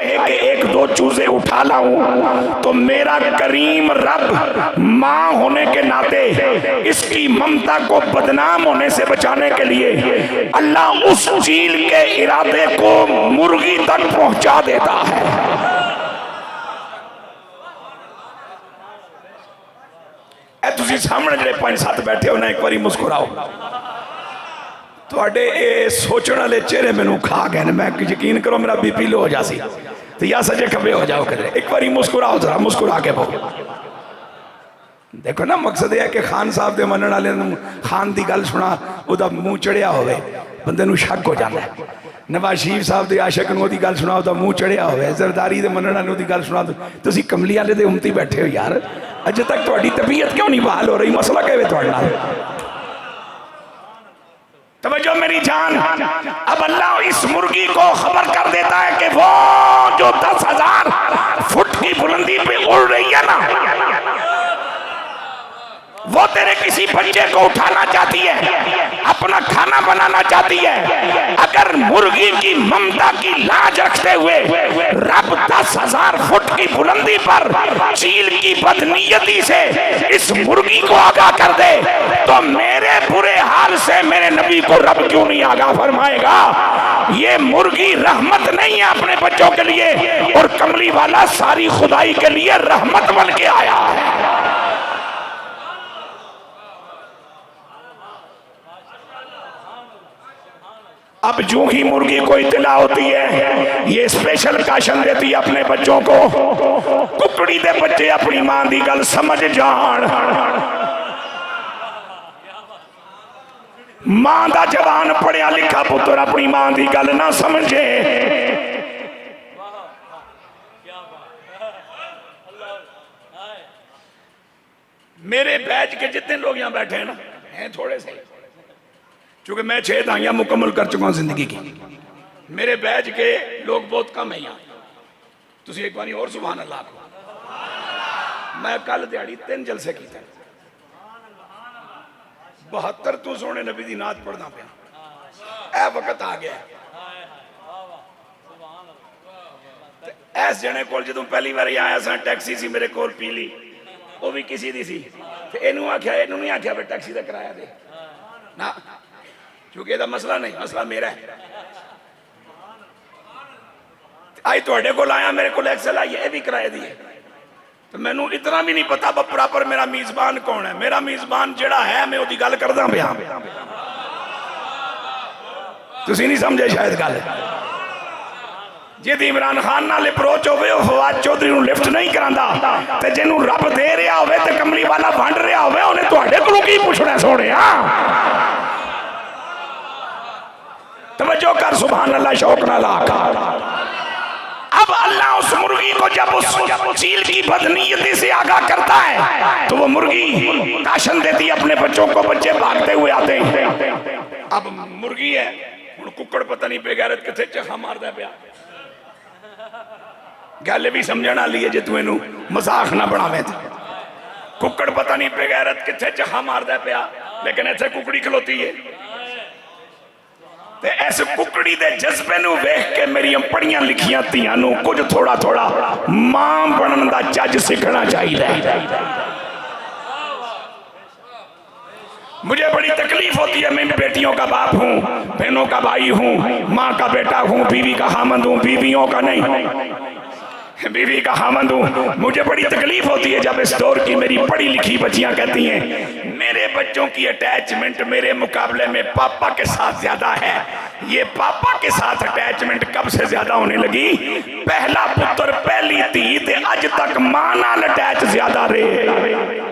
चाहे कि एक दो चूजे उठा लाऊं तो मेरा करीम रब माँ होने के नाते इसकी ममता को बदनाम होने से बचाने के लिए अल्लाह उस चील के इरादे को मुर्गी तक पहुंचा देता है। तुसी सामने जो 5-7 बैठे हो ना, एक बार मुस्कुराओ। थोड़े सोचने वाले चेहरे मैनू खा गए, मैं यकीन करो मेरा बीपी लो हो जासी, तो या सजे खबे हो जाओ कदे। एक बार मुस्कुराओ जरा, मुस्कुरा के बोलो। देखो ना, मकसद यह है कि खान साहब के मनने वाले खान की गल सुना वह मूँह चढ़िया होवे, बंदे नूं शक हो जाता है। नवाज शरीफ साहब के आशक नूं ओहदी गल सुना वह मूँह चढ़िया होवे, जरदारी के मनने वाले ओहदी गल सुना तुसीं कमली वाले दे उमती बैठे हो यार। अजे तक तुहाडी तबीयत क्यों नहीं बहाल हो रही? मसला क्या है तुहाडे नाल? तवज्जो मेरी जान। अब अल्लाह इस मुर्गी को खबर कर देता है कि वो जो 10,000 फुट की बुलंदी पे उड़ रही है ना, वो तेरे किसी बच्चे को उठाना चाहती है, अपना खाना बनाना चाहती है। अगर मुर्गी की ममता की लाज रखते हुए रब 10,000 फुट की बुलंदी पर चील की बदनीयती से इस मुर्गी को आगाह कर दे, तो मेरे बुरे हाल से मेरे नबी को रब क्यों नहीं आगाह फरमाएगा? ये मुर्गी रहमत नहीं है अपने बच्चों के लिए, और कमली वाला सारी खुदाई के लिए रहमत बन के आया है। अब जो ही मुर्गी को इत्तला होती है, ये स्पेशल काशन देती है अपने बच्चों को, कुकड़ी दे बच्चे अपनी मां की गल समझ जान। मां का जवान पढ़िया लिखा पुत्र अपनी मां की गल ना समझे। मेरे बैच के जितने लोग यहाँ बैठे हैं ना, हैं थोड़े से, चूंकि मैं 6 दहाइयां मुकम्मल कर चुका हूं जिंदगी की, मेरे बैच के लोग बहुत कम है यहाँ। तुम एक बार और सुभान अल्लाह को। मैं कल दिहाड़ी 3 जलसे किए, 72 तू सोने नबी दी नात पढ़ना पाया। ए वक्त आ गया इस जने को, जो पहली बार आया सा टैक्सी सी मेरे को पीली, वो भी किसी दी सी, इनू आख्या, इनू नहीं आख्या भी टैक्सी का किराया दे ना, क्योंकि यदा मसला नहीं, मसला मेरा है। आई थोड़े को आया, मेरे को एक्सेल आई है भी किराए दी है, तो मैनू इतना भी नहीं पता प्रॉपर मेरा मीजबान कौन है। मेरा मीजबान जड़ा है, मैं उसकी गल करदा पिया। तुसीं नहीं समझे शायद गल। जिहदी इमरान खान नाल अप्रोच होवे, वो फवाद चौधरी नूं लिफ्ट नहीं करांदा, ते जिन्हों रब दे रहा होवे ते कमली वाला वंड रहा होवे, उन्हें तुहाडे कोलों की पुछना सोहणिया। तवज्जो कर, सुभान अल्लाह, शौक नाल आका। अब अल्लाह उस मुर्गी को जब उस चील की बदनीयती से आगाह करता है, तो वो मुर्गी काशन देती है अपने बच्चों को, बच्चे भागते हुए आते हैं। अब मुर्गी है, हुण कुक्कड़ पता नहीं बेगैरत किथे चखा मारदा पिया। गल भी समझण वाली है, जे तू इनू मजाक ना बनावे। कुक्कड़ पता नहीं बेगैरत किथे चखा मारदा पिया, लेकिन इत्थे कुकड़ी खलोती है। ते इस कुकड़ी दे जज्बे नूं वेख के मेरी पढ़ियां लिखियां धीआं नूं कुछ थोड़ा थोड़ा मां बनन दा चज सीखना चाहिए। मुझे बड़ी तकलीफ होती है, मैं बेटियों का बाप हूँ, बहनों का भाई हूँ, माँ का बेटा हूँ, बीवी का हामंद हूँ, बीवियों का नहीं, बीवी का हामंद हूँ। मुझे बड़ी तकलीफ होती है जब इस दौर की मेरी पढ़ी लिखी बच्चियां कहती हैं मेरे बच्चों की अटैचमेंट मेरे मुकाबले में पापा के साथ ज्यादा है। ये पापा के साथ अटैचमेंट कब से ज्यादा होने लगी? पहला पुत्र पहली धी ते अज तक मां नाल अटैच ज्यादा रहे।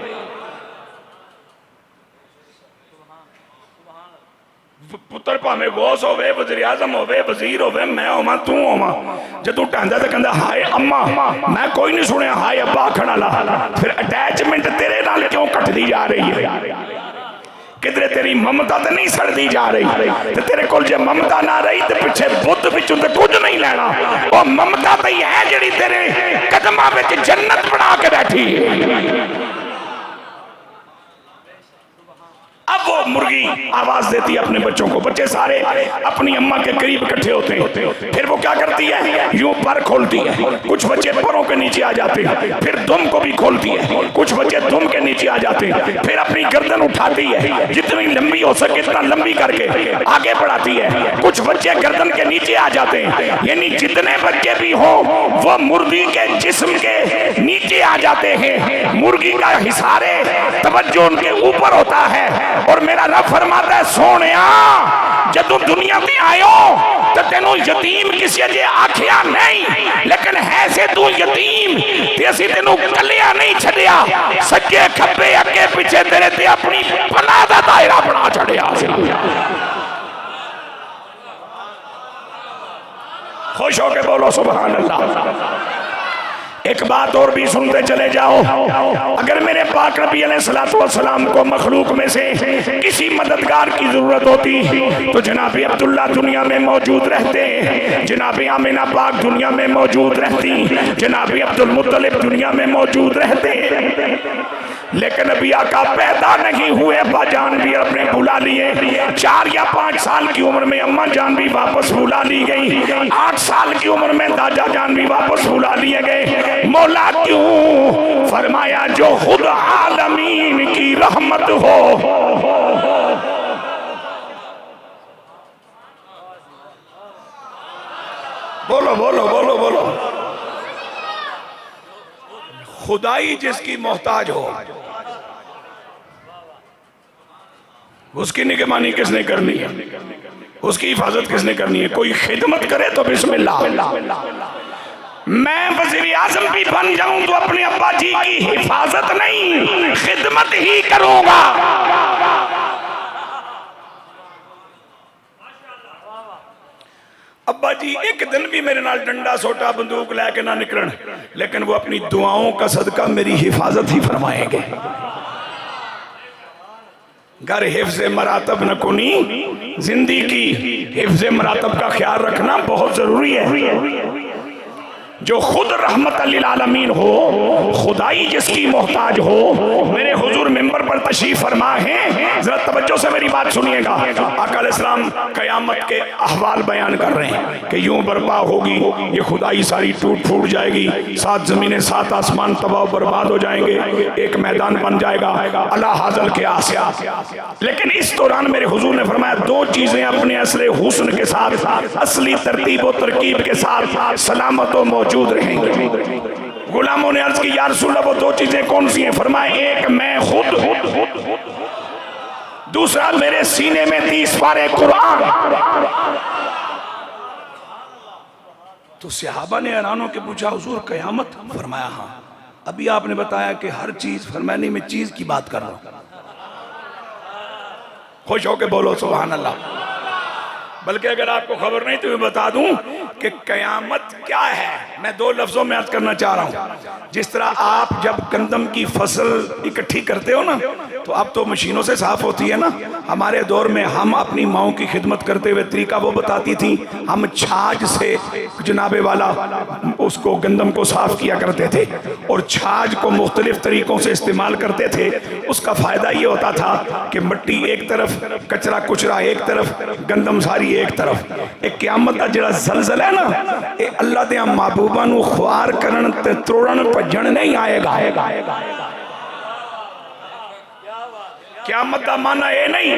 पुत्र भावे गौस होवे, वज़ीर आज़म होवे, वजीर होवे, मैं होवां, तू होवां, जो तू ढांदा तो कहंदा हाय अम्मा, मैं कोई नहीं सुनिया हाय अब्बा आखण वाला। फिर अटैचमेंट तेरे नाल क्यों घटदी जा रही है? किधरे तेरी ममता तो नहीं सड़ती जा रही? तो तेरे कोल जे ममता ना रही तो पिछे बुद्ध पिछू तो कुछ नहीं लेना। वो ममता तो ही है जिहड़ी तेरे कदमां विच जन्नत बना के बैठी है। अब अब वो मुर्गी आवाज देती है अपने बच्चों को, बच्चे सारे अपनी अम्मा के करीब इकट्ठे होते हैं। फिर वो क्या करती है, यूं पर खोलती है, कुछ बच्चे परों के नीचे आ जाते हैं, फिर दुम को भी खोलती है, कुछ बच्चे दुम के नीचे आ जाते हैं, फिर अपनी गर्दन उठाती है, जितनी लंबी हो सके इतना लंबी करके आगे बढ़ाती है, कुछ बच्चे गर्दन के नीचे आ जाते हैं, यानी जितने बच्चे भी हो वो मुर्गी के जिस्म के नीचे आ जाते हैं। मुर्गी का हिसारे तवज्जो उनके ऊपर होता है। और मेरा रब फरमाता है, सोनिया जदों दुनिया में आयो तो तेनों यतीम किसी अजे आखिया नहीं, लेकिन है से तू यतीम ते असी तेनों कलिया नहीं छड़िया, सज्जे खब्बे अगे पीछे तेरे ते अपनी पनाह दा दायरा बना छड़िया। खुश होके बोलो सुभान अल्लाह। एक बात और भी सुनते चले जाओ, अगर मेरे पाक नबी अलैहिस्सलातु वस्सलाम को मखलूक में से किसी मददगार की जरूरत होती तो जनाब अब्दुल्ला दुनिया में मौजूद रहते, जनाब आमिना पाक दुनिया में मौजूद रहती, जनाब अब्दुल मुत्तलिब दुनिया में मौजूद रहते। लेकिन अभी आका पैदा नहीं हुए, अब्बा जान भी अपने बुला लिए, 4 या 5 साल की उम्र में अम्मा जान भी वापस बुला ली गई, 8 साल की उम्र में दादा जान भी वापस बुला लिए गए। मौला क्यों? फरमाया जो खुद आलमीन की रहमत हो। बोलो बोलो बोलो बोलो। खुदाई जिसकी मोहताज हो उसकी निगरानी किसने करनी है, उसकी हिफाजत किसने करनी है? कोई खिदमत करे तो बिस्मिल्लाह। मैं वज़ीर आज़म भी बन जाऊं तो अपने अब्बा जी की हिफाजत नहीं, खिदमत ही करूंगा। अब्बा जी एक दिन भी मेरे नाल डंडा सोटा बंदूक लेके ना निकलन, लेकिन वो अपनी दुआओं का सदका मेरी हिफाजत ही फरमाएंगे। घर हिफ्ज़ मरातब न कुनी, जिंदगी की हिफ्ज़ मरातब का ख्याल रखना बहुत जरूरी है। जो खुद रहमत लिल आलमीन हो, खुदाई जिसकी मोहताज हो। मेरे हुजूर मिंबर पर तशरीफ फरमा है, जरा तवज्जो से मेरी बात सुनिएगा। आका अलैहिस्सलाम क़यामत के अहवाल बयान कर रहे हैं कि यूं बर्पा होगी, ये खुदाई सारी टूट फूट जाएगी, 7 ज़मीनें 7 आसमान तबाह बर्बाद हो जाएंगे, एक मैदान बन जाएगा अला हाज़ल के आसिया। लेकिन इस दौरान मेरे हुजूर ने फरमाया 2 चीज़ें अपने असले हुस्न के साथ, असली तरतीब और तरकीब के साथ सलामत और मौजूद रहेंगे। गुलामों ने अर्ज की या रसूल अल्लाह वो 2 चीजें कौन सी हैं? फरमाए एक मैं खुद, दूसरा मेरे सीने में 30 पारे कुरान। तो सहाबा ने हैरान होकर पूछा हुजूर कयामत? फरमाया हाँ। अभी आपने बताया कि हर चीज, फरमाने में चीज की बात कर रहा हूं। खुश होके बोलो सुभान अल्लाह। बल्कि अगर आपको खबर नहीं तो मैं बता दूं कि कयामत क्या है। मैं 2 लफ्जों में अर्ज करना चाह रहा हूं। जिस तरह आप जब गंदम की फसल इकट्ठी करते हो ना, तो अब तो मशीनों से साफ होती है ना। हमारे दौर में हम अपनी माओं की खिदमत करते हुए तरीका वो बताती थी, हम छाछ से जनाबे वाला उसको गंदम को साफ किया करते थे, और छाछ को मुख्तलिफ तरीकों से इस्तेमाल करते थे। उसका फायदा ये होता था कि मिट्टी एक तरफ, कचरा कुचरा एक तरफ, गंदम सारी एक तरफ। एक क़यामत का जिहड़ा ज़लज़ला है ना, ये अल्लाह दे महबूबां नूं ख्वार करन ते तोड़न भजन नहीं आएगा। क़यामत का माना ये नहीं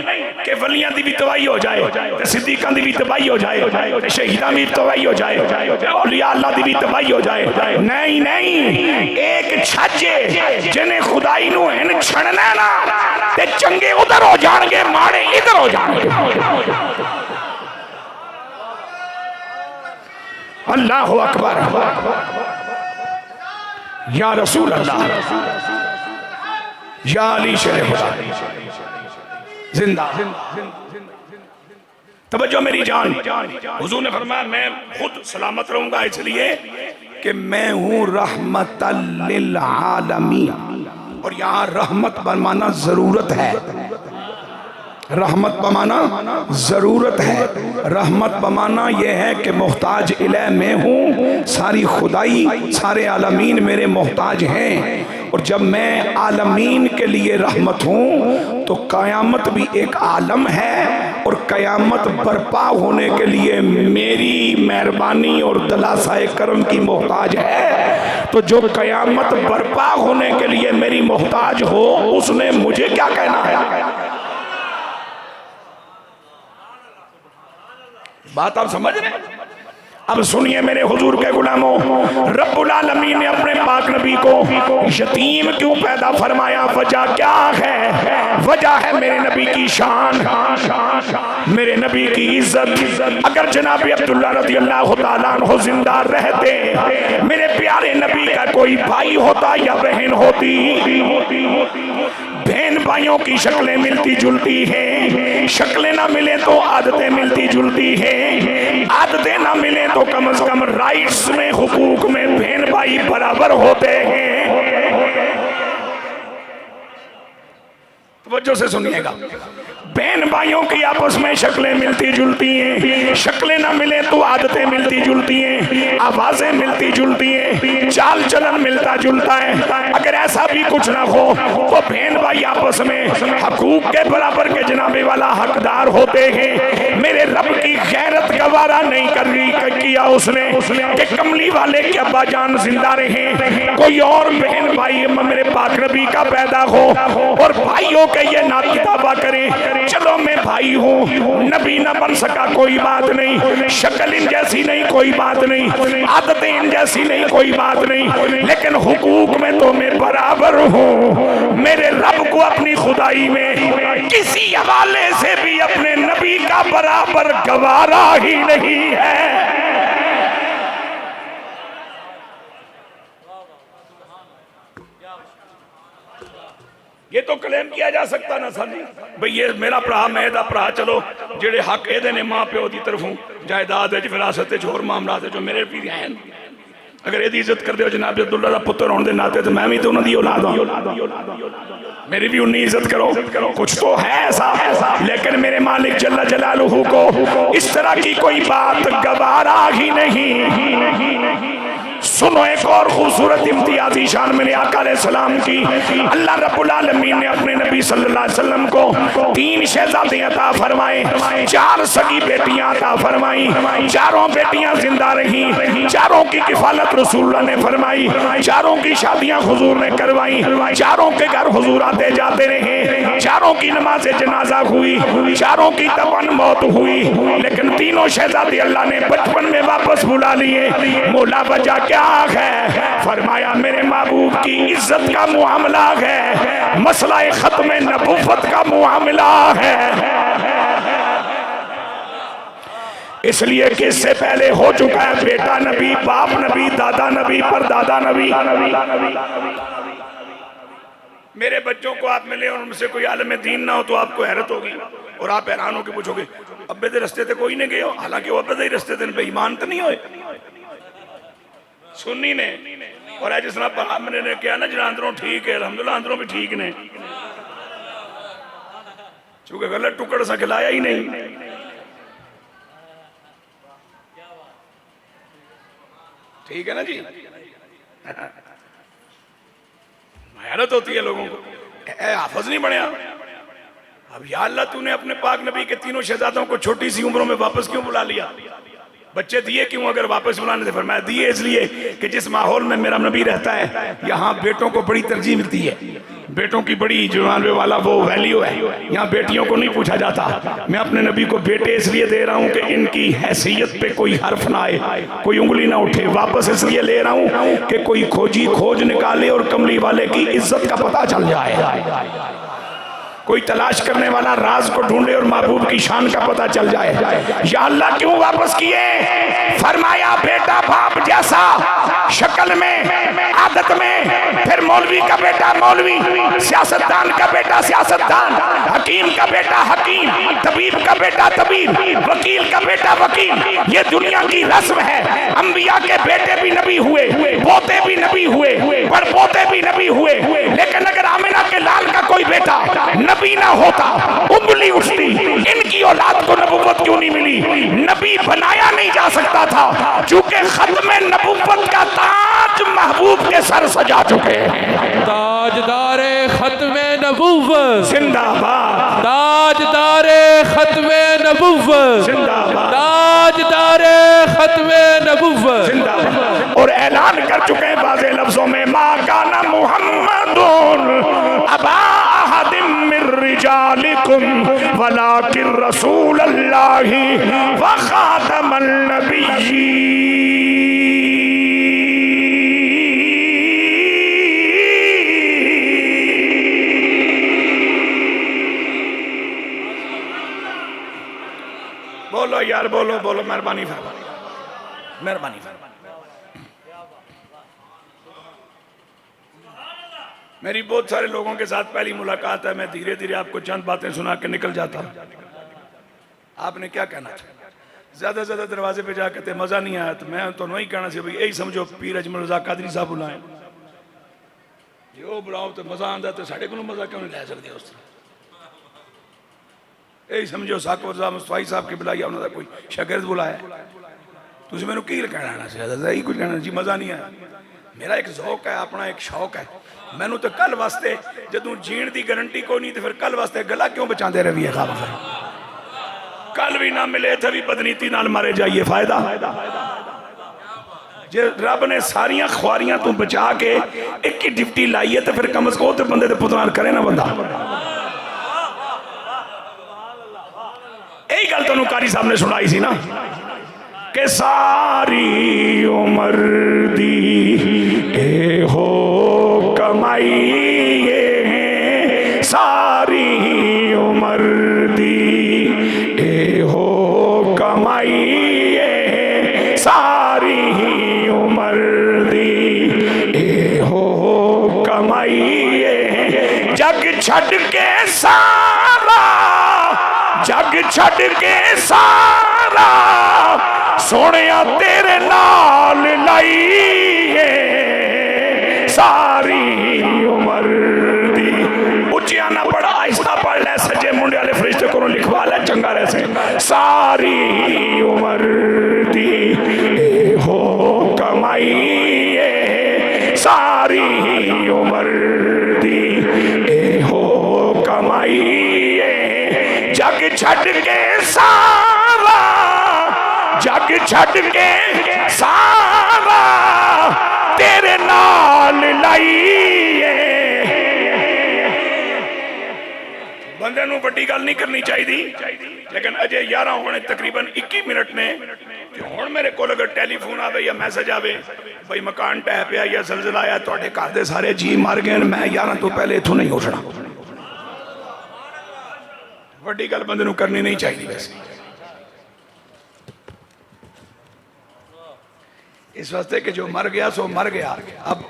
कि वलियां दी भी तबाही हो जाए, सिद्दीकां दी भी तबाही हो जाए, शहीदां भी तबाही हो जाए, औलिया अल्लाह दी भी तबाही हो जाए। नहीं नहीं, एक छज्जे जिन्हें खुदाई नूं हिन छड़ना ना, ते चंगे उधर हो जाएंगे, माड़े इधर हो जाएंगे। अल्लाहु अकबर, या रसूल अल्लाह, या अली शेर खुदा, जिंदा। तवज्जो मेरी जान। हुजूर ने फरमाया मैं खुद सलामत रहूंगा इसलिए कि मैं हूँ रहमतल लिल आलमीन। और यहाँ रहमत बमाना जरूरत है, रहमत बमाना जरूरत है। रहमत बमाना यह है कि मोहताज इले मैं हूँ, सारी खुदाई सारे आलमीन मेरे मोहताज हैं। और जब मैं आलमीन के लिए रहमत हूँ तो क़यामत भी एक आलम है और क़यामत बर्पा होने के लिए मेरी मेहरबानी और दलासाए करम की मोहताज है। तो जो क़यामत बर्पा होने के लिए मेरी मोहताज हो उसने मुझे क्या कहना है? बात आप समझ रहे हैं? अब सुनिए मेरे हुजूर के गुलामों, रब्बुल आलमीन ने अपने पाक नबी को यतीम क्यों पैदा फरमाया? वजह क्या है? वजह है मेरे नबी की शान, मेरे नबी की इज्जत। अगर जनाब अब्दुल्ला रज़ियल्लाहु ताला अन्हु जिंदा रहते, मेरे प्यारे नबी का कोई भाई होता या बहन होती, बहन भाइयों की शक्लें मिलती जुलती हैं, शक्लें ना मिले तो आदतें मिलती जुलती हैं, आदतें ना मिले तो कम से कम राइट्स में, हुकूक में बहन भाई बराबर होते हैं। तवज्जो से सुनिएगा, बहन भाइयों की आपस में शक्लें मिलती जुलती हैं, शक्लें ना मिले तो आदतें मिलती जुलती हैं, आवाजें मिलती जुलती हैं, चाल चलन मिलता जुलता है। अगर ऐसा भी कुछ ना हो तो बहन भाई आपस में हकूक के बराबर के जनाबे वाला हकदार होते हैं। मेरे रब की गैरत गवारा नहीं किया उसने कि कमली वाले के अब्बा जान जिंदा रहे, कोई और बहन भाई मेरे पाक नबी का पैदा हो और भाइयों के ये ना किताबा करें। चलो मैं भाई हूँ, नबी ना बन सका कोई बात नहीं, शक्ल इन जैसी नहीं कोई बात नहीं, आदतें इन जैसी नहीं कोई बात नहीं, लेकिन हुकूक में तो मैं बराबर हूँ। मेरे रब को अपनी खुदाई में किसी हवाले से भी अपने नबी का बराबर गवारा ही नहीं है। ये तो क्लेम किया जा सकता ना साली भाई ये मेरा भरा मैं दा भरा, चलो जेड़े हक एदे ने मां प्यो दी तरफों जायदाद विच विरासत विच होर मामला जो मेरे भी हैं, अगर एदी इज्जत करदे हो जनाब अब्दुल्ला दा पुत्र होने दे नाते तो मैं भी तो उन्हां दी औलाद हां, मेरी भी उन्नी इज्जत करो। कुछ तो है ऐसा, लेकिन मेरे मालिक जल्ला जलालुहु को इस तरह की कोई बात गवारा ही नहीं। सुनो एक और खूबसूरत इम्तियाजी शान मेरे आका अलैहिस्सलाम की। अल्लाह रब्बुल आलमीन ने अपने नबी सल्लल्लाहु अलैहि वसल्लम को 3 शहजादे अता फरमाए, 4 सगी बेटियां अता फरमाई, चारों बेटियां जिंदा रही, चारों की किफालत रसूलुल्लाह ने फरमाई, चारों की शादियां हुजूर ने करवाई, चारों के घर हुजूर आते जाते रहे, चारों की नमाज जनाजा हुई, चारों की तबन मौत हुई, लेकिन तीनों शहजादे अल्लाह ने बचपन में वापस बुला लिए। मौला वजह क्या है? फरमाया मेरे महबूब की इज्जत का मुआमला है, मसला खत्म नबुव्वत का मुआमला है। इसलिए कि इससे पहले हो चुका है बेटा नबी, बाप नबी, दादा नबी, परदादा नबी। मेरे बच्चों को आप मिले और उनसे कोई आलम दीन ना हो तो आपको हैरत होगी और आप हैरान होकर पूछोगे अब्बे दे रस्ते ते कोई नहीं गए हो, हालांकि वो अब्बे दे रस्ते ते बेईमान तो नहीं होए सुन्नी ने। और जिस तरह मैंने कहा ना जरा अंदरों ठीक है, अल्हम्दुलिल्लाह अंदरों भी ठीक ने, चूंकि गलत टुकड़ सा खिलाया ही नहीं। ठीक है ना जी। हैरत होती है लोगों को, हाफिज नहीं बनया। अब या अल्लाह तूने अपने पाक नबी के तीनों शहजादों को छोटी सी उम्रों में वापस क्यों बुला लिया? बच्चे दिए क्यों अगर वापस बुलाने से? फरमाया दिए इसलिए कि जिस माहौल में मेरा नबी रहता है यहाँ बेटों को बड़ी तरजीह मिलती है, बेटों की बड़ी जुबान वाला वो वैल्यू है, यहाँ बेटियों को नहीं पूछा जाता। मैं अपने नबी को बेटे इसलिए दे रहा हूँ कि इनकी हैसियत पे कोई हर्फ ना आए, कोई उंगली ना उठे। वापस इसलिए ले रहा हूँ कि कोई खोजी खोज निकाले और कमली वाले की इज्जत का पता चल जाए, कोई तलाश करने वाला राज को ढूंढे और महबूब की शान का पता चल जाए। या अल्लाह क्यों वापस किए? फरमाया बेटा बाप जैसा शक्ल में, आदत में, फिर मौलवी का बेटा मौलवी, सियासतदान का बेटा सियासतदान, हकीम का बेटा हकीम, तबीब का बेटा तबीब, वकील का बेटा वकील। ये दुनिया की रस्म है। अंबिया के बेटे भी नबी हुए, पोते भी नबी हुए, परपोते भी नबी हुए, लेकिन अगर आमिना के लाल का कोई बेटा नबी ना होता, उंगली उठती इनकी औलाद को नबुव्वत क्यों नहीं मिली? नबी बनाया नहीं जा सकता था, चूंकि खत्म नबुव्वत का ताज महबूब के सर सजा चुके हैं। ताजदारे खत्मे नबूवत जिंदाबाद, ताजदारे खत्मे नबूवत जिंदाबाद, ताजदारे खत्मे नबूवत जिंदाबाद। और ऐलान कर चुके हैं वाज़े लफ्जों में, मा काना मुहम्मदुन अबा अहदिम मिर रिजालिकुम वलाकिन रसूलल्लाहि व खातमन नबिय्यीन। बोलो यार, बोलो बोलो, मेहरबानी फरमाइए, मेहरबानी फरमाइए। मेरी बहुत सारे लोगों के साथ पहली मुलाकात है, मैं धीरे धीरे आपको चंद बातें सुना के निकल जाता हूं। आपने क्या कहना था? ज्यादा से ज्यादा दरवाजे पे जाके कहते मजा नहीं आया, तो मैं तो नहीं कहना चाहिए भाई, यही समझो पीर अजमल रजा कादरी साहब बुलाए, जो बुलाओ तो मजा आता, तो साढ़े को मजा क्यों नहीं लै सकते उस तरह? यही समझो साकवर साहब मुस्तफाई साहब के बुलाया, उन्होंने कोई शागिर्द बुलाया, तुझे मैंने की कहना चाहिए, यही कुछ कहना जी मजा नहीं आया। मेरा एक ज़ौक है, अपना एक शौक है, मैनू तो कल वास्ते जदों जीण की गारंटी कोई नहीं, तो फिर कल वास्ते गला क्यों बचाते रहिए? कल भी ना मिले थे भी बदनीति नाल मारे जाइए, फायदा जे रब ने सारिया ख्वारियां तू बचा के एक ही डिप्टी लाई है, तो फिर कम से कम तो बंदे पुतनाल करे ना बंदा। यही गल तेन कारी साहब ने सुनाई सी ना कि सारी उम्र दी ए हो कमाई, सारी उम्र दी ए हो कमाई, सारी उम्र दी ए हो कमाई, जग छड़ के सारा, जग छड़ के सारा सोनिया तेरे नाल लाइए, सारी उम्र दी। उचिया ना पढ़ा, आहिस्ता पढ़ ले, सजे मुंडे वाले फरिश्ते को लिखवा ले, चंगा रहे। सारी उम्र दी हो कमाई, सारी उम्र दी हो कमाई, जग छड़ के सारा, जग छड़ के सारा तेरे नाल लाइए। बंदे नूं वड्डी गल नहीं करनी चाहिए, लेकिन अजे 11 होने तकरीबन 21 मिनट ने, हुण मेरे को अगर टेलीफोन आवे या मैसेज आवे भाई मकान ढह पिया या जलजला आया, तुहाडे घर दे सारे जी मर गए, मैं 11 तो पहले इथों नहीं उठना। वड्डी गल बंदे नूं करनी नहीं चाहिए। वैसे इस वास्ते कि जो मर गया सो मर गया, अब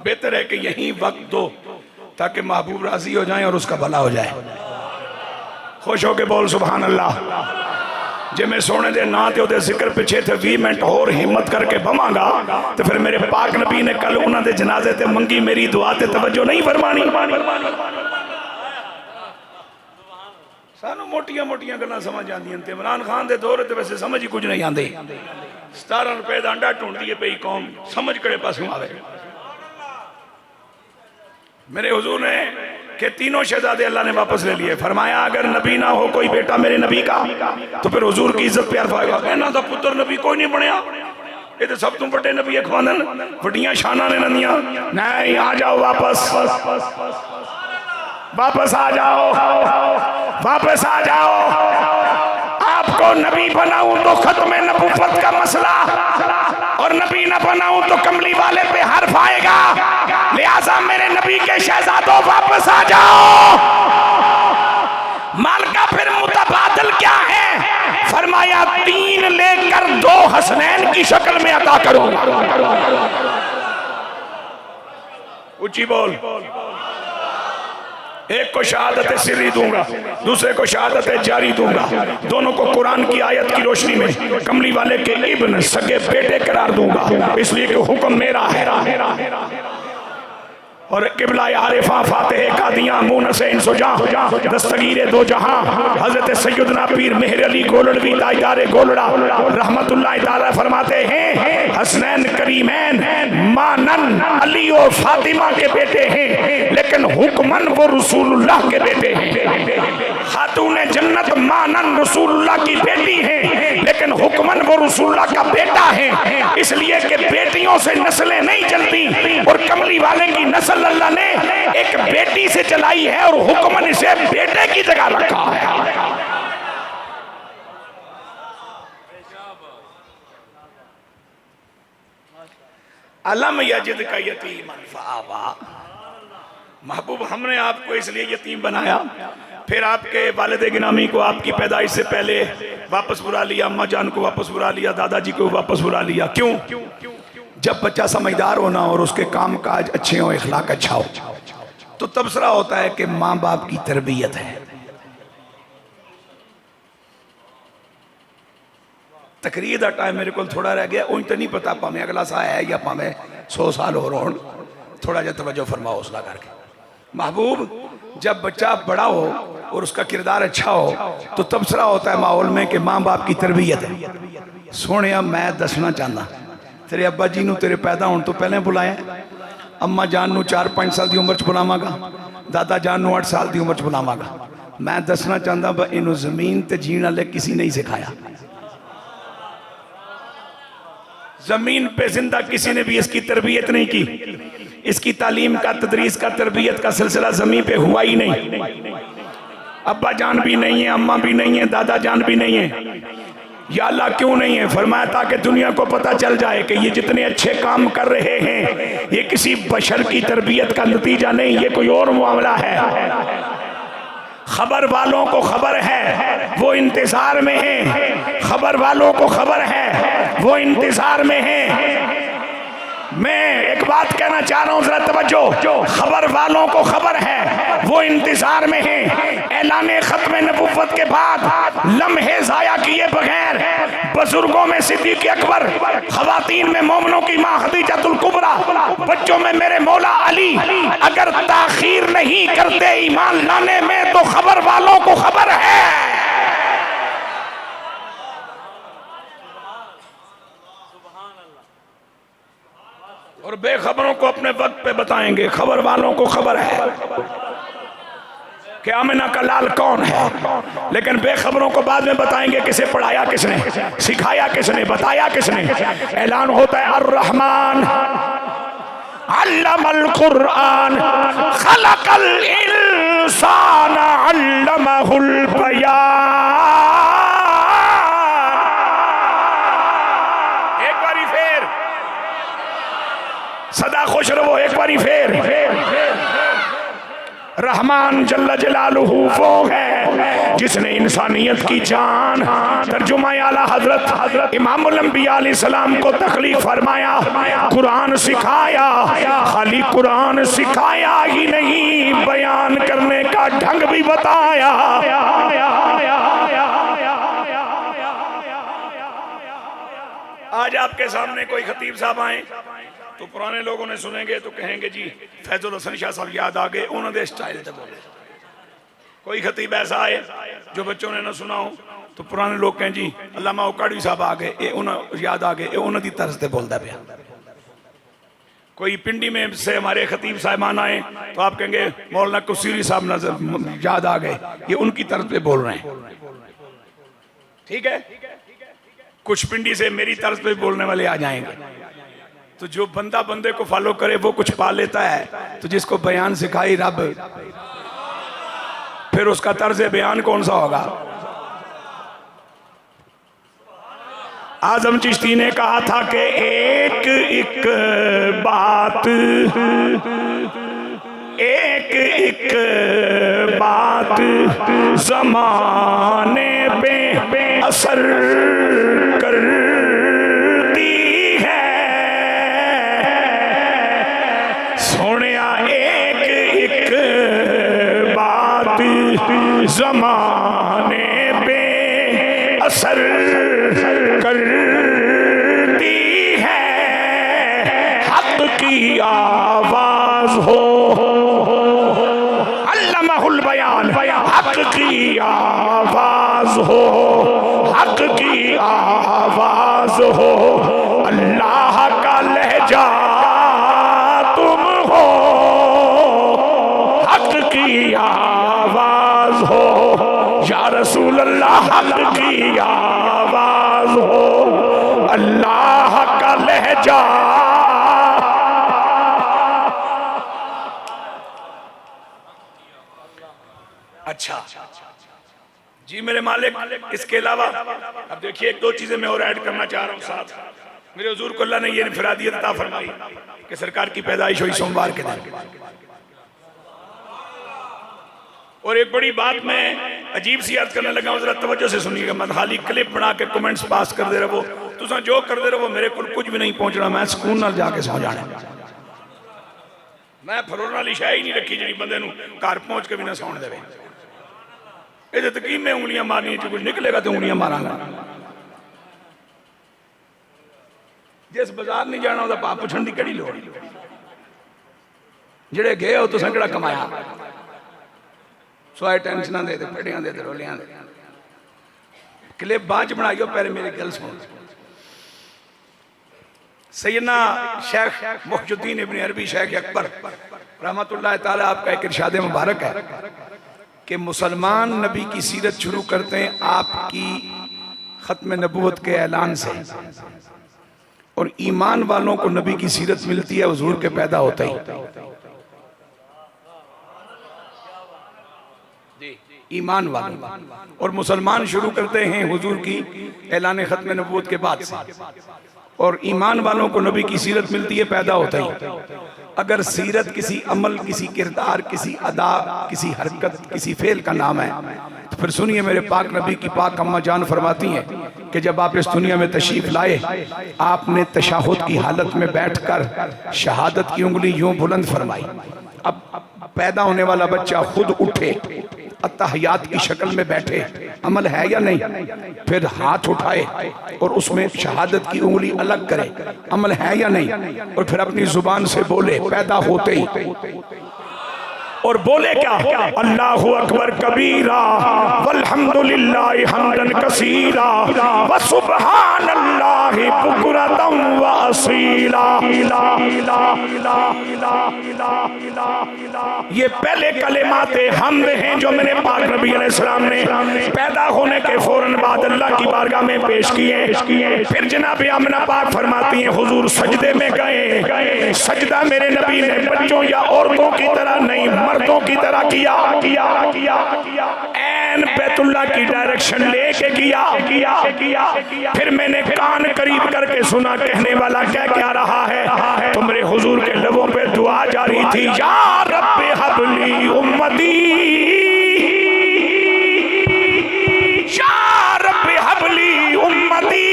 बेहतर है कि यही वक्त दो ताकि महबूब राजी हो जाए और उसका भला हो जाए। खुश हो के बोल सुभान अल्लाह। जे मैं सोने दे ना ते ओदे जिक्र पिछे थे 20 मिनट और हिम्मत करके बवांगा, तो फिर मेरे पाक नबी ने कल उन्होंने जनाजे ते मंगी मेरी दुआ ते तवज्जो नहीं फरमानी। सानू मोटिया मोटिया गल्लां समझ आंदियां, ते इमरान खान दे दौर ते वैसे समझ ही कुछ नहीं आंदी। 17 रुपए का अंडा ढूंढती है पई कौम, समझ कड़े पासों आवे। मेरे हुजूर ने कि तीनों शहजादे अल्लाह ने वापस ले लिए, फरमाया अगर नबी ना हो कोई बेटा मेरे नबी का, तो फिर हुजूर की इज्जत प्यार पाएगा। इन्हां दा पुत्र नबी कोई नहीं बनया, ये तो सब तो बड़े नबी अखवानन, बड़ियां शाना ने नंदियां। नहीं, आ जाओ वापस, वापस आ जाओ, वापस आ जाओ। आपको नबी बनाऊं तो खत्म नबूवत का मसला, और नबी न बनाऊं तो कमली वाले पे हर्फ आएगा। लिहाजा मेरे नबी के शहजादों वापस आ जाओ। माल का फिर मुतबादल क्या है? फरमाया 3 लेकर 2 हसनैन की शक्ल में अता करूंगा। ऊंची बोल। एक को शहादत सिर्री दूंगा, दूसरे को शहादत जारी दूंगा, दोनों को कुरान की आयत की रोशनी में कमली वाले के इब्न सगे बेटे करार दूंगा, इसलिए कि हुक्म मेरा है। और किबला आरिफा फातिह कादियां मुनसे इंसुजा दस्तगीरे दो जहां हजरत सैयदना पीर मेहर अली गोलड़वी ताजदार गोलड़ा रहमतुल्लाह ताला फरमाते हैं हसनैन करीमैन मानन अली अली और फातिमा के बेटे हैं, लेकिन हुक्मन वो रसूलुल्लाह के बेटे हैं। खातून जन्नत मानन रसूलुल्लाह की बेटी है, लेकिन हुक्मन वो रसूलुल्लाह का बेटा है। इसलिए कि बेटियों से नस्लें नहीं चलती, और कमली वाले की नस्ल अल्लाह ने एक बेटी से चलाई है और हुक्मन इसे बेटे की जगह रखा है। अलम यजिद का यतीमन फआवा। महबूब, हमने आपको इसलिए यतीम बनाया, फिर आपके वालिद गिनामी को आपकी पैदाइश से पहले वापस बुला लिया, अम्मा जान को वापस बुला लिया, दादाजी को वापस बुला लिया। क्यों? जब बच्चा समझदार होना और उसके काम काज अच्छे हो, इखलाक अच्छा हो, तो तबसरा होता है कि माँ बाप की तरबियत है। तकरीर का टाइम मेरे को थोड़ा रह गया, उन तो नहीं पता भावें अगला सा है या भावें 100 साल हो रहा, थोड़ा जहा तवज्जो फरमाओ हौसला करके। महबूब, जब बच्चा बड़ा हो और उसका किरदार अच्छा हो, तो तबसरा होता है माहौल में कि माँ बाप की तरबियत है। सोने, मैं दसना चाहना, तेरे अब्बा जी नू तेरे पैदा होने तो पहले बुलाया, अम्मा जान नू 4-5 साल की उम्र च बुलावांगा, दादा जान नू 8 साल की उम्र च बुलावांगा। मैं दसना चाहता ब इनू जमीन ते जीण वाले किसी नहीं सिखाया, जमीन पे जिंदा किसी ने भी इसकी तरबियत नहीं की। इसकी तालीम का, तदरीस का, तरबियत का सिलसिला जमीन पे हुआ ही नहीं। अब्बा जान भी नहीं है, अम्मा भी नहीं है, दादा जान भी नहीं है। या अल्लाह क्यों नहीं है? फरमाया ताकि दुनिया को पता चल जाए कि ये जितने अच्छे काम कर रहे हैं, ये किसी बशर की तरबियत का नतीजा नहीं, ये कोई और मामला है। खबर वालों को खबर है, वो इंतजार में है। खबर वालों को खबर है, वो इंतजार में है। मैं एक बात कहना चाह रहा हूं, जरा तवज्जो। खबर वालों को खबर है, वो इंतजार में है। ऐलाने खत्म नबुव्वत के बाद लम्हे जाया किए बगैर बुजुर्गों में सिद्दीक अकबर, खवातीन में मोमनों की माँ खदीजतुल कुबरा, बच्चों में मेरे मौला अली अगर ताखीर नहीं करते ईमान लाने में, तो खबर वालों को खबर है। और बेखबरों को अपने वक्त पे बताएंगे, खबर वालों को खबर है कि आमिना का लाल कौन है, लेकिन बेखबरों को बाद में बताएंगे किसे पढ़ाया किसने, सिखाया किसने, बताया किसने। ऐलान होता है अर्रहमान अल्लमल कुरआन खलकल इंसान अल्लमहुल बयान। सदा खुश रहो, एक बारी फेर। रहमान जल्ल जलालुहु वो है जिसने इंसानियत की जान, तर्जुमा आला हजरत इमामुल अंबिया अलैहिस्सलाम को तकलीफ फरमाया, कुरान सिखाया। खाली कुरान सिखाया ही नहीं, बयान करने का ढंग भी बताया। आज आपके सामने कोई खतीब साहब आए तो पुराने लोगों ने सुनेंगे तो कहेंगे जी फैजुल हसन शाह साहब याद आ गए, उन्होंने स्टाइल से बोले। कोई खतीब ऐसा आए जो बच्चों ने ना सुना हो तो पुराने लोग कहें जी अल्लामा उकाड़ी साहब आ गए, ये उन्हें याद आ गए, ये उन्होंने तर्ज से बोलता पाया। कोई पिंडी में से हमारे खतीब साहबान आए तो आप कहेंगे मौलाना कुसीरी साहब नजर याद आ गए, ये उनकी तर्ज पे बोल रहे हैं। ठीक है, कुछ पिंडी से मेरी तर्ज पे बोलने वाले आ जाएंगे। तो जो बंदा बंदे को फॉलो करे वो कुछ पा लेता है, तो जिसको बयान सिखाई रब, फिर उसका तर्ज बयान कौन सा होगा? आजम चिश्ती ने कहा था कि एक एक बात, एक एक बात ज़माने पे असर करती है। सोनिया एक एक बात ज़माने पे असर करती है। हक की आवाज हो अल्लामाहुल बयान, हक की आवाज हो, हक की आवाज हो, अल्लाह का लहजा तुम की आवाज हो, या रसूल अल्लाह हक की आवाज हो, अल्लाह का लहजा। अच्छा जी मेरे मालिक, इसके अलावा अब देखिए एक दो चीजें मैं और ऐड करना चाह रहा हूँ साथ। मेरे हुजूर को अल्लाह ने ये इनफरादियत अता फरमाई कि सरकार की पैदाइश हुई सोमवार के दिन। और एक बड़ी बात मैं अजीब सी याद करने लगा हूं, जरा तवज्जो से सुनिएगा, मत खाली क्लिप बना के कमेंट्स पास कर दे रहो, तुसा जो कर दे रहो, मेरे को कुछ भी नहीं पहुंचना, मैं सुकून नाल जाके सो जाना। मैं फरोरन वाली शाय ही नहीं रखी जी बंदे नूं घर पहुंच के भी ना सौण देवे। ये तकीम में उंगलियां मारनी, जो कुछ निकलेगा तो उंगलियां मारांगा। जिस बाजार नहीं जाना उसका भाव पुछण की किहड़ी लोड़, जेड़े गए हो तुसां किहड़ा कमाया, सोए टेंशनां दे पड़ियां दे रोलियां दे। क्लिप बाद च बनाइयो, पहले मेरी गल सुनो। सैयदना शेख मुहियुद्दीन इब्न अरबी शेख अकबर रहमतुल्लाह ताला आपका एक इरशाद मुबारक है कि मुसलमान नबी की सीरत शुरू करते हैं आपकी खत्म नबूवत के ऐलान से, और ईमान वालों को नबी की सीरत मिलती है हुजूर के पैदा होते ही। ईमान वालों, और मुसलमान शुरू करते हैं हुजूर की ऐलान खत्म नबूवत के बाद से, और ईमान वालों को नबी की सीरत मिलती है पैदा होता ही। अगर सीरत किसी अमल, किसी किरदार, किसी अदा, किसी हरकत, किसी फेल का नाम है, तो फिर सुनिए मेरे पाक नबी की पाक अम्मा जान फरमाती हैं कि जब आप इस दुनिया में तशरीफ लाए, आपने तशाहुद की हालत में बैठकर शहादत की उंगली यूं बुलंद फरमाई। अब पैदा होने वाला बच्चा खुद उठे, अत्तहियात की शक्ल में बैठे, अमल है या नहीं, फिर हाथ उठाए और उसमें शहादत की उंगली अलग करे, अमल है या नहीं, और फिर अपनी जुबान से बोले पैदा होते ही, और बोले क्या, अल्लाहु अकबर कबीरा वल्हम्दुलिल्लाहि हम्दन कसीरा व सुब्हानल्लाहि बुकरतम व असीला। ये पहले कलेमाते हमद हैं जो मैंने पाक नबी अलैहिस्सलाम ने पैदा होने के फौरन बाद अल्लाह की बारगाह में पेश किए। फिर जनाब आमना पाक फरमाती हैं हुजूर सजदे में गए, सजदा मेरे नबी ने बच्चों या औरतों की तरह नहीं, मर्दों की तरह किया, ऐन बैतुल्लाह की डायरेक्शन लेके किया। फिर मैंने कान करीब करके सुना, कहने वाला क्या रहा है, तो मेरे हुजूर के लबों पे दुआ जारी थी, या रब्बे हबली उम्मती, या रब्बे हबली उम्मती।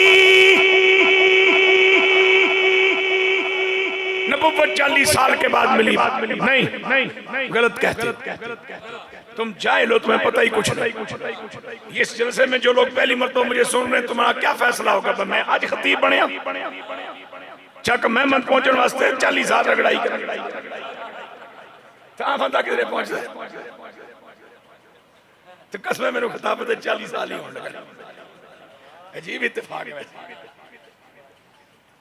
नबुव्वत 40 साल के बाद मिली, नहीं गलत कहते तुम जाए लो, तुम्हें पता ही कुछ नहीं। इस जलसे में जो लोग पहली मरतबा मुझे सुन रहे हैं, तुम्हारा क्या फैसला होगा? मैं आज खतीब बनया, चक महमद पहुंचने वास्ते 40 साल रगड़ाई कर बंदा किधरे पहुंचता तो कसम मेरे खिताब 40 साल ही होने लगा। अजीब इत्तेफाक है।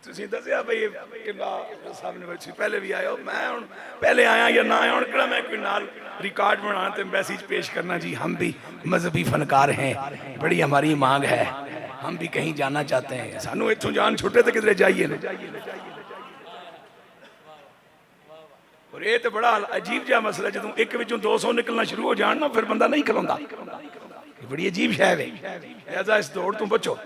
तुसीं दसिया भाई सामने बच्ची पहले भी आए हो, मैं हुण पहले आया या ना आया, हुण किहड़ा मैं कोई नाल रिकॉर्ड बना ते मैसेज पेश करना जी हम भी मजहबी फनकार हैं, बड़ी हमारी मांग है, हम भी कहीं जाना चाहते हैं, सानू इत्थों जान छुटे तो किधरे जाइए ना। और ये तो बड़ा अजीब जहा मसला, जो एक विचों 200 निकलना शुरू हो जान ना, फिर बंदा नहीं खलोंदा। बड़ी अजीब शय है, लिहाजा इस दौड़ तो बचो।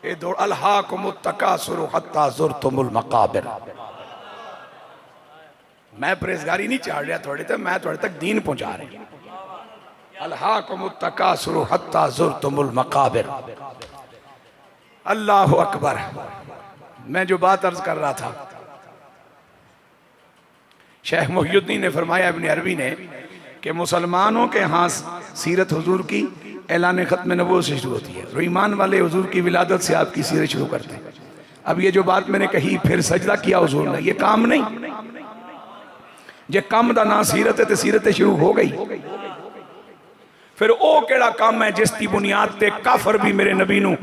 ये दौड़ अल्हाकुमुत तकासुरु हत्ता ज़ुरतुमुल मकाबिर। मैं परहेज़गारी नहीं चाह रहा थोड़े तक, मैं थोड़े तक दीन पहुंचा रहा। अल्हाकुमुत तकासुरु हत्ता ज़ुरतुमुल मकाबिर। अल्लाहु अकबर। मैं जो बात अर्ज कर रहा था, शेख मुहियुद्दीन ने फरमाया इब्न अरबी ने कि मुसलमानों के यहाँ सीरत हुजूर की ऐलान खत्म नबूवत से शुरू होती है, और ईमान वाले हुजूर की विलादत से आपकी सीरत शुरू करते हैं। अब ये जो बात मैंने कही, फिर सजदा किया हुजूर ने, ये काम नहीं, जे काम दा ना सीरत है तो सीरत शुरू हो गई। फिर ओ केड़ा काम है जिसकी बुनियाद ते काफर भी मेरे नबी नू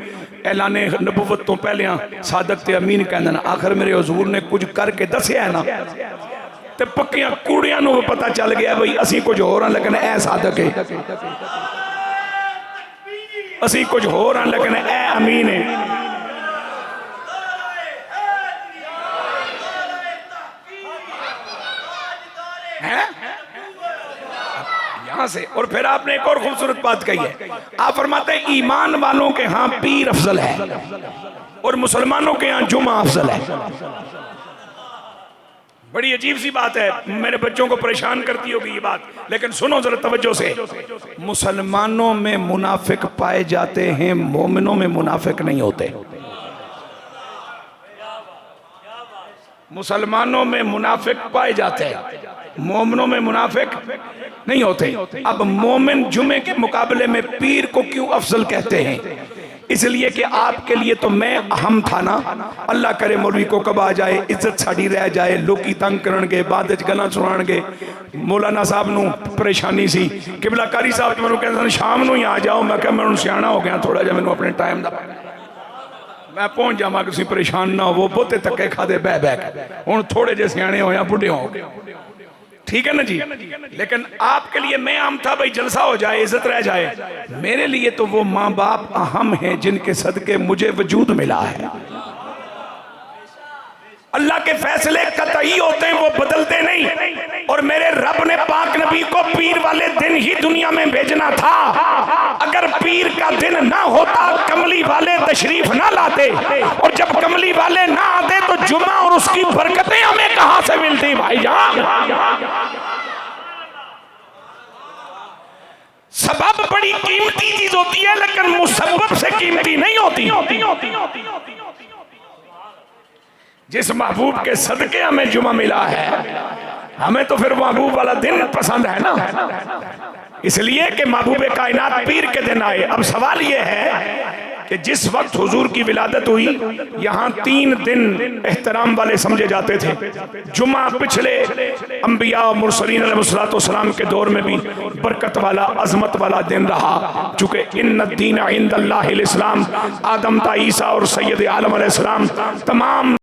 ऐलान नबूवत तो पहले सादक ते अमीन कहंदे ने। आखिर मेरे हुजूर ने कुछ करके दसिया है ना, ते पक्कियां कूड़ियां नूं पता चल गया बई असी कुछ होर हां लेकिन ऐ सादक है, असी कुछ होर हां लेकिन ऐ अमीन है। यहां से और फिर आपने एक और खूबसूरत बात कही है, आप फरमाते हैं ईमान वालों के यहाँ पीर अफजल है और मुसलमानों के यहाँ जुमा अफजल है। बड़ी अजीब सी बात है, मेरे बच्चों को परेशान करती होगी ये बात, लेकिन सुनो जरा तवज्जो से। मुसलमानों में मुनाफिक पाए जाते हैं, मोमिनों में मुनाफिक नहीं होते। मुसलमानों में मुनाफिक पाए जाते हैं, मोमिनों में मुनाफिक नहीं होते। अब मोमिन जुमे के मुकाबले में पीर को क्यों अफजल कहते हैं? इसलिए कि आपके लिए तो मैं अहम था ना, अल्लाह करे मौलवी को कब आ जाए, इज्जत साड़ी रह जाए, लोग तंग करनगे, बाद च गल्लां सुनाणगे। मौलाना साहब नूं परेशानी सी, किबला कारी साहब तो मैनूं कहंदे शाम नूं ही आ जाओ, मैं कहा मैं हुण सियाणा हो गया थोड़ा जिहा, मैनूं अपने टाइम दा मैं पहुंच जावां, तुसीं परेशान ना हो, बहुते धक्के खादे बह बह के, हुण थोड़े जे सियाणे होया बुढ़े हो गए, ठीक है ना जी। लेकिन आपके लिए मैं आम था भाई जलसा हो जाए, इज्जत रह जाए। मेरे लिए तो वो माँ बाप अहम हैं जिनके सदके मुझे वजूद मिला है। अल्लाह के फैसले कतई होते हैं, वो बदलते नहीं। और मेरे रब ने पाक नबी को पीर वाले दिन ही दुनिया में भेजना था। अगर पीर का दिन ना होता, कमली वाले तशरीफ ना लाते, और जब कमली वाले ना आते तो जुमा और उसकी बरकतें हमें कहां से मिलती भाईजान? सबब बड़ी कीमती चीज होती है, लेकिन मुसब्बब से कीमती नहीं होती। जिस महबूब के सदके हमें जुमा मिला है, हमें तो फिर महबूब वाला दिन पसंद है ना, इसलिए कि महबूब कायनात पीर के दिन आए। अब सवाल यह है कि जिस वक्त हुजूर की विलादत हुई, यहाँ 3 दिन एहतराम वाले समझे जाते थे। जुमा पिछले अंबिया और मुरसलीन अलैहिस्सलाम के दौर में भी बरकत वाला, अजमत वाला दिन रहा, चूंकि इन्न दीन इंदल्लाहिल इस्लाम, आदम ता ईसा और सैयद आलम अलैहिस्सलाम तमाम